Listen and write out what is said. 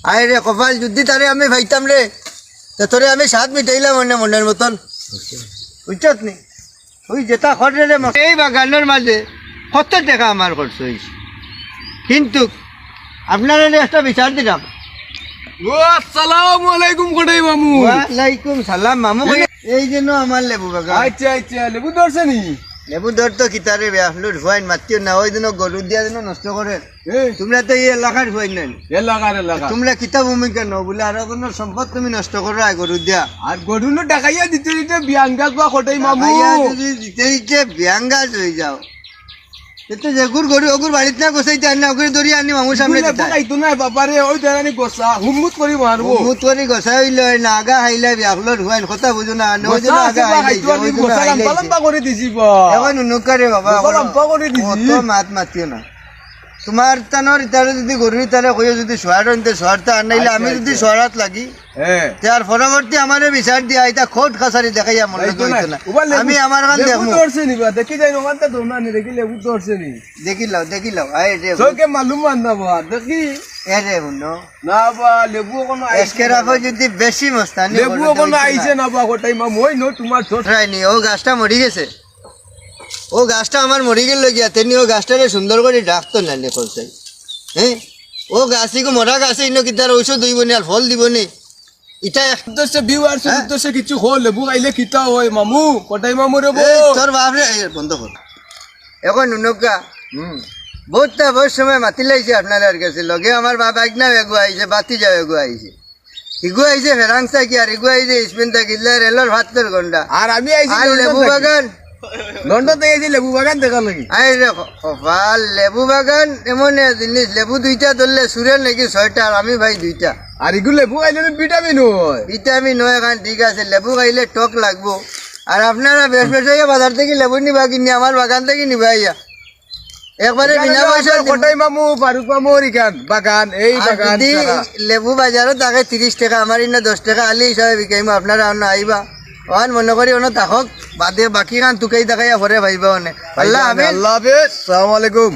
আয় রে কপাল যদি তারে আমি ভাইতাম রে তো তোরে আমি সাত মিটাইলাম মনের মতন বুঝছত নি ওই যেটা খড়ে রে এই বাগানের মাঝে কত টাকা আমার খরচ হয়েছে কিন্তু আপনারা একটা বিচার দিলাম আসসালামু আলাইকুম কোটাই মামু। ওয়ালাইকুম সালাম মামু এই জন্য আমার লেবু বাগান আচ্ছা আচ্ছা লেবু ধরছে নি লেবু ধর তো কিতারে বেআফলুর ফাইন মাতিও না ওই দিন গরু দিয়া দিন নষ্ট করে তোমরা তো এই এলাকার ফাইন নাই এলাকা তোমরা কিতা ভূমিকা নো বলে আর কোনো সম্পদ তুমি নষ্ট করো গরু দিয়া আর গরুনো টাকাইয়া দিতে দিতে বিয়াঙ্গাস বা কোটাই মামু যদি দিতে দিতে বিয়াঙ্গাজ হয়ে যাও এতে যেগুর গরু ওগুর বাড়িতে না গোসাইতে আনি ওগুর দড়ি আনি মামুর সামনে খাইতো না বাবারে ওই দাঁড়ানি গোসা হুমুত করি মারবো মুত করে গোসাই হইল না আগা হাইলা বিয়াফলুর ফাইন কথা বুঝো না আগা লম্বা করে দিছি এখন নুকারে বাবা লম্বা করে দিছি তো মাত মাতিও না তোমার তানোর ইতারে যদি গরুর ইতারে কইও যদি সোয়ার আনতে সোয়ারটা আনাইলে আমি যদি সোয়ারাত লাগি তার পরবর্তী আমারে বিচার দিয়া এটা খোট খাসারি দেখাইয়া মনে হইতো না আমি আমার গান দেখমু ধরছে নি দেখি যাই ওখানটা তোমরা নি দেখি লেবু ধরছে নি দেখি লাও আয় রে তোকে মালুম না বা দেখি এ রে হুনো না বা লেবু কোনো এসকেরাফো যদি বেশি মস্তানি লেবু কোনো আইছে না বা কোটাই মা মই ন তোমার ছোট রাইনি ও গাছটা মরি গেছে ও গাছটা আমার মরি গেল গিয়া তেনি ও গাছটারে সুন্দর করে ডাকতো না নে করছে হ্যাঁ ও গাছিকে মরা গাছে ইনো কি তার ঔষধ দিব নি আর ফল দিব নি এটা উদ্দেশ্য ভিউয়ার্স উদ্দেশ্য কিছু হল লেবু আইলে কিতা হয় মামু কোটাই মামু রে তোর বাপরে বন্ধ কর এখন নুনকা বহুত সময় মাতি লাইছে আপনার আর কাছে লগে আমার বাপ একনা এগু আইছে বাতি যাও এগু আইছে ইগু আইছে ফেরাংসা কি আর ইগু আইছে স্পেনটা কিল্লা রেলর ভাতর গন্ডা আর আমি আইছি আর লেবু বাগান লন্ডন থেকে আইছি লেবু বাগান দেখা লাগি আই রে কপাল লেবু বাগান এমন জিনিস লেবু দুইটা ধরলে সুরের নাকি 6টা আর আমি ভাই 2টা আর এগুলো লেবু খাইলে ভিটামিন হয় ভিটামিন হয় এখন ঠিক আছে লেবু খাইলে টক লাগবো আর আপনারা বেশ বাজার থেকে লেবু নিবা কিনি আমার বাগান থেকে নিবা ইয়া একবারে বিনা পয়সা কোটাই মামু ফারুক মামু ইখান বাগান এই বাগান লেবু বাজারও তাকে 30 টাকা আমার ইনা 10 টাকা আলি হিসাবে বিকাইমু আপনারা অন্য আইবা ওখান মনে করি অন্য থাকক বাদে বাকি খান তুকাই দেখাইয়া ভরে ভাইবা অনেক আল্লাহ হাফেজ আল্লাহ হাফেজ আসসালামু আলাইকুম।